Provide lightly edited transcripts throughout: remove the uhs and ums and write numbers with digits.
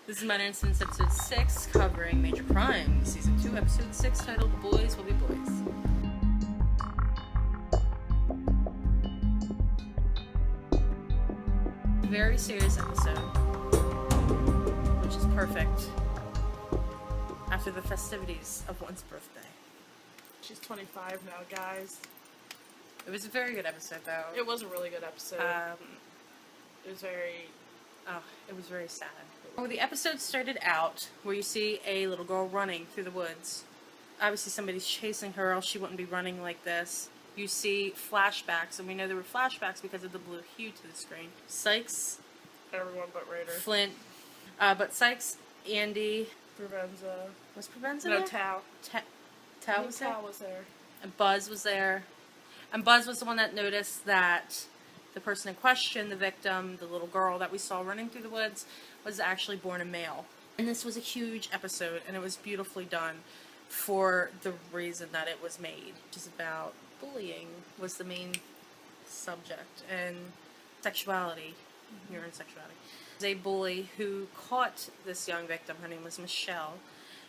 This is Minor Incidents, episode 6, covering Major Crimes, season 2, episode 6, titled Boys Will Be Boys. Very serious episode, which is perfect after the festivities of one's birthday. She's 25 now, guys. It was a very good episode, though. It was a really good episode. It was very... Oh, it was very sad. Well, the episode started out where you see a little girl running through the woods. Obviously somebody's chasing her, else she wouldn't be running like this. You see flashbacks, and we know there were flashbacks because of the blue hue to the screen. Sykes. Everyone but Raider. Flint. But Sykes, Andy. Provenza. Was Provenza No, there? Tao. Tao was there? Tao was there. And Buzz was there. And Buzz was the one that noticed that the person in question, the victim, the little girl that we saw running through the woods, was actually born a male. And this was a huge episode, and it was beautifully done for the reason that it was made. Which is about bullying was the main subject, and sexuality, urine sexuality. There's a bully who caught this young victim, her name was Michelle,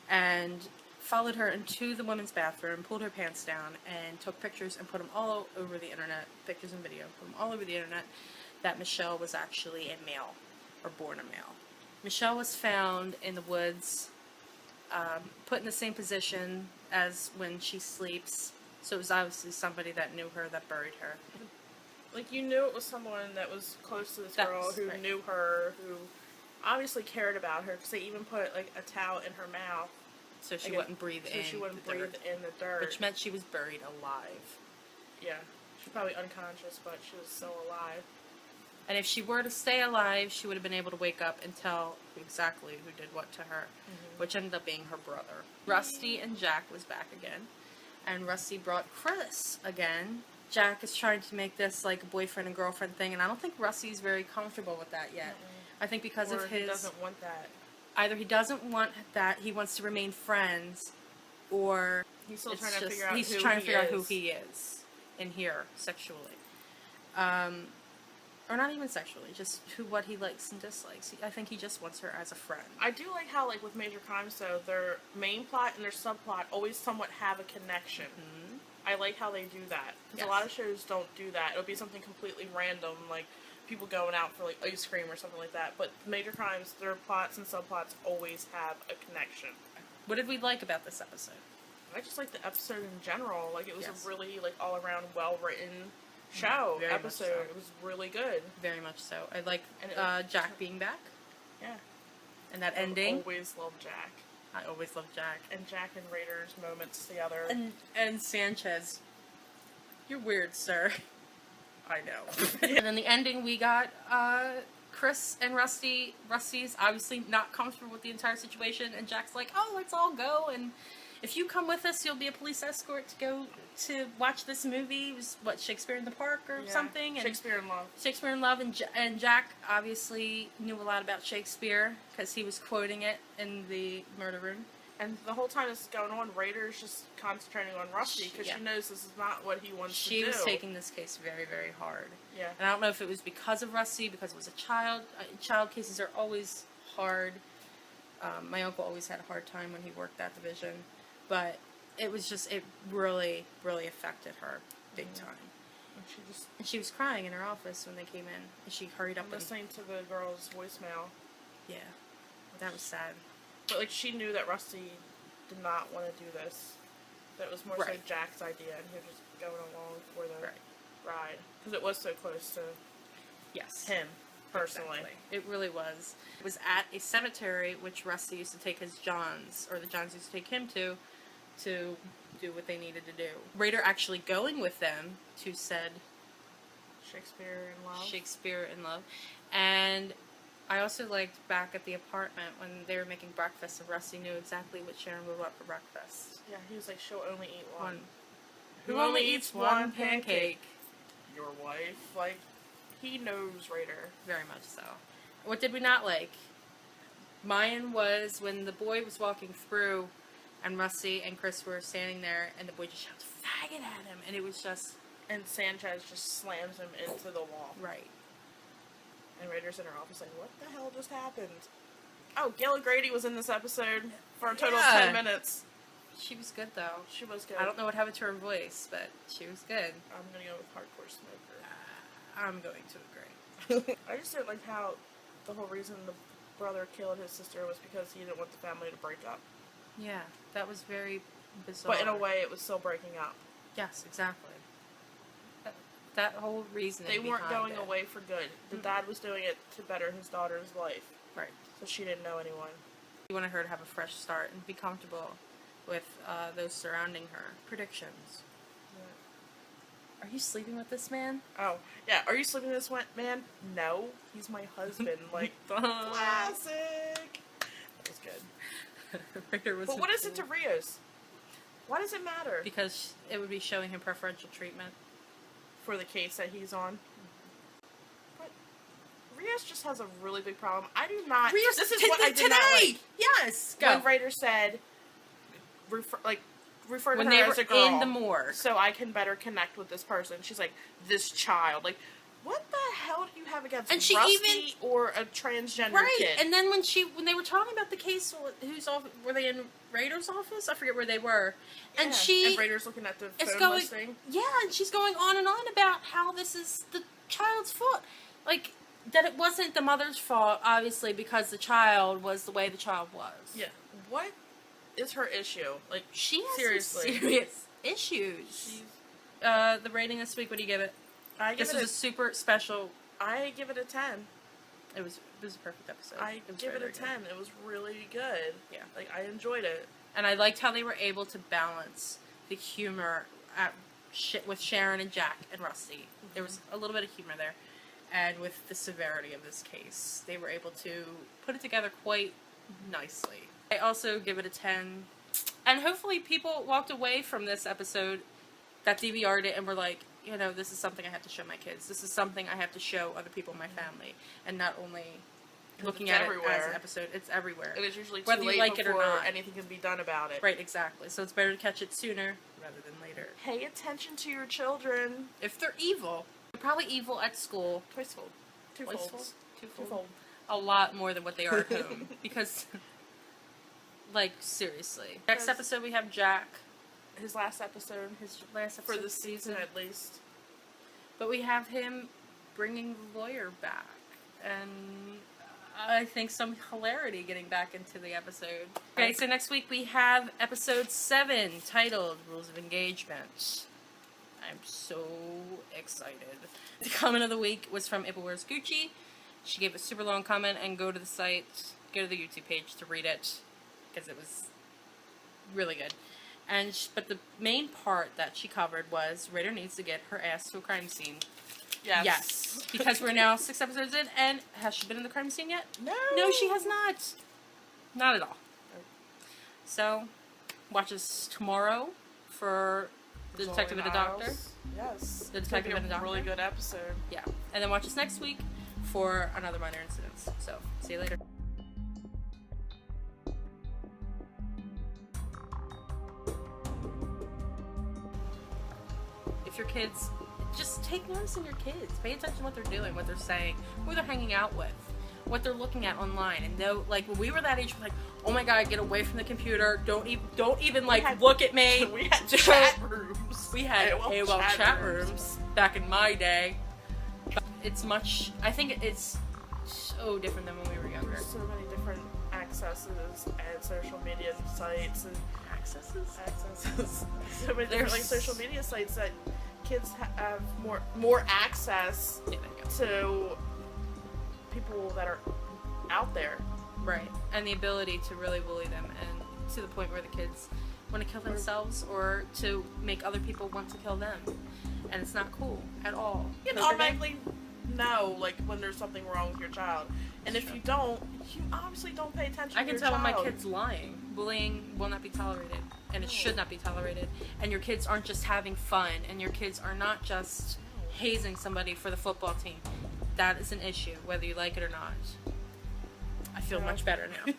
and followed her into the women's bathroom, pulled her pants down, and took pictures and put them all over the internet, pictures and video, put them all over the internet, that Michelle was actually a male, or born a male. Michelle was found in the woods, put in the same position as when she sleeps, so it was obviously somebody that knew her that buried her. Like, you knew it was someone that was close to this girl, who right. knew her, who obviously cared about her, because they even put, like, a towel in her mouth. So she wouldn't breathe in. So she wouldn't breathe in the dirt. Which meant she was buried alive. Yeah. She was probably unconscious, but she was still alive. And if she were to stay alive, she would have been able to wake up and tell exactly who did what to her, which ended up being her brother. Rusty and Jack was back again, and Rusty brought Chris again. Jack is trying to make this like a boyfriend and girlfriend thing, and I don't think Rusty's very comfortable with that yet. I think because of his... he doesn't want that. Either he doesn't want that, he wants to remain friends, or he's still trying to figure out he's trying to figure out who he is in here sexually, or not even sexually, just what he likes and dislikes. I think he just wants her as a friend. I do like how, like with Major Crimes, though, their main plot and their subplot always somewhat have a connection. I like how they do that, because a lot of shows don't do that. It'll be something completely random, like people going out for like ice cream or something like that. But Major Crimes, their plots and subplots always have a connection. What did we like about this episode? I just like the episode in general. Like, it was a really like all around well written show episode. So. It was really good. Very much so. I like Jack being back. Yeah. And that ending. I always loved Jack. I always loved Jack. And Jack and Raider's moments together. And Sanchez. You're weird, sir. I know. And then the ending, we got Chris and Rusty. Rusty's obviously not comfortable with the entire situation, and Jack's like, oh, let's all go, and if you come with us, you'll be a police escort to go to watch this movie. It was, what, Shakespeare in the Park or something? And Shakespeare in Love. Shakespeare in Love, and Jack obviously knew a lot about Shakespeare, because he was quoting it in the murder room. And the whole time this is going on, Raider's just concentrating on Rusty, because she knows this is not what he wants to do. She was taking this case very, very hard. Yeah. And I don't know if it was because of Rusty, because it was a child. Child cases are always hard. My uncle always had a hard time when he worked that division. But it was just, it really, really affected her big time. And she was crying in her office when they came in. And she hurried up listening to the girl's voicemail. Yeah. That was sad. But, like, she knew that Rusty did not want to do this. That was more so Jack's idea, and he was just going along for the ride. Because it was so close to him, personally. Exactly. It really was. It was at a cemetery, which Rusty used to take his Johns, or the Johns used to take him to do what they needed to do. Raider actually going with them to said Shakespeare in Love. And I also liked back at the apartment when they were making breakfast, and Rusty knew exactly what Sharon would want for breakfast. Yeah, he was like, she'll only eat one. Who only eats one pancake? Your wife. Like, he knows Raider. Very much so. What did we not like? Mine was when the boy was walking through, and Rusty and Chris were standing there, and the boy just shouts, faggot at him, and it was just... And Sanchez just slams him into the wall. Right. And Raider's in her office like, what the hell just happened? Oh, Gail Grady was in this episode for a total of 10 minutes. She was good, though. She was good. I don't know what happened to her voice, but she was good. I'm gonna go with Hardcore Smoker. I'm going to agree. I just didn't like how the whole reason the brother killed his sister was because he didn't want the family to break up. Yeah, that was very bizarre. But in a way, it was still breaking up. Yes, exactly. That whole reason. They weren't going away for good. The dad was doing it to better his daughter's life. Right. So she didn't know anyone. He wanted her to have a fresh start and be comfortable with those surrounding her. Predictions. Yeah. Are you sleeping with this man? Oh, yeah. Are you sleeping with this man? No. He's my husband. Like, classic. That was good. But what is it to Rios? Why does it matter? Because it would be showing him preferential treatment. For the case that he's on. But Rios just has a really big problem. I do not... Rios, this is what I did not like. Yes! Go. When Raider said, refer to when her they as were a girl. in the morgue. So I can better connect with this person. She's like, this child. Like, what the hell do you have against and she Rusty even, or a transgender right, kid? And then when they were talking about the case, were they in Raider's office? I forget where they were. Yeah. And Raider's looking at the phone listing. Yeah, and she's going on and on about how this is the child's fault. Like, that it wasn't the mother's fault, obviously, because the child was the way the child was. Yeah. What is her issue? Like, she has seriously. some serious issues. The rating this week, what do you give it? This was a super special. I give it a 10. It was a perfect episode. I give it a 10. It was really good. Yeah. Like, I enjoyed it. And I liked how they were able to balance the humor with Sharon and Jack and Rusty. Mm-hmm. There was a little bit of humor there. And with the severity of this case, they were able to put it together quite nicely. I also give it a 10. And hopefully people walked away from this episode that DVR'd it and were like, you know, this is something I have to show my kids. This is something I have to show other people in my family. And not only looking at it as an episode, it's everywhere. And it's usually too whether late you like before it or not. anything can be done about it. Right, exactly. So it's better to catch it sooner rather than later. Pay attention to your children. If they're evil, they're probably evil at school. Twicefold. Twofold. A lot more than what they are at home. Because, like, seriously. Next episode we have Jack. His last episode. For the season, at least. But we have him bringing the lawyer back. And I think some hilarity getting back into the episode. Okay, so next week we have episode 7 titled Rules of Engagement. I'm so excited. The comment of the week was from April Wears Gucci. She gave a super long comment, and go to the site, go to the YouTube page to read it, because it was really good. But the main part that she covered was Raider needs to get her ass to a crime scene. Yes. Because we're now 6 episodes in, and has she been in the crime scene yet? No. No, she has not. Not at all. So, watch us tomorrow for The Detective and the Doctor. Yes. The Detective and the Doctor. Really good episode. Yeah. And then watch us next week for another Minor Incidents. So, see you later. If your kids, just take notice in your kids. Pay attention to what they're doing, what they're saying, who they're hanging out with, what they're looking at online. And know, like, when we were that age, we're like, oh my god, get away from the computer. Don't even look at me. We had chat rooms. We had AOL chat rooms back in my day. But I think it's so different than when we were younger. There's so many different accesses and social media sites and accesses. So many different social media sites that kids have more access to people that are out there. Right. And the ability to really bully them, and to the point where the kids want to kill themselves or to make other people want to kill them. And it's not cool at all. You can automatically know, like, when there's something wrong with your child. And if you don't, you obviously don't pay attention to your child. I can tell when my kid's lying. Bullying will not be tolerated. And it should not be tolerated. And your kids aren't just having fun. And your kids are not just hazing somebody for the football team. That is an issue, whether you like it or not. I feel much better now.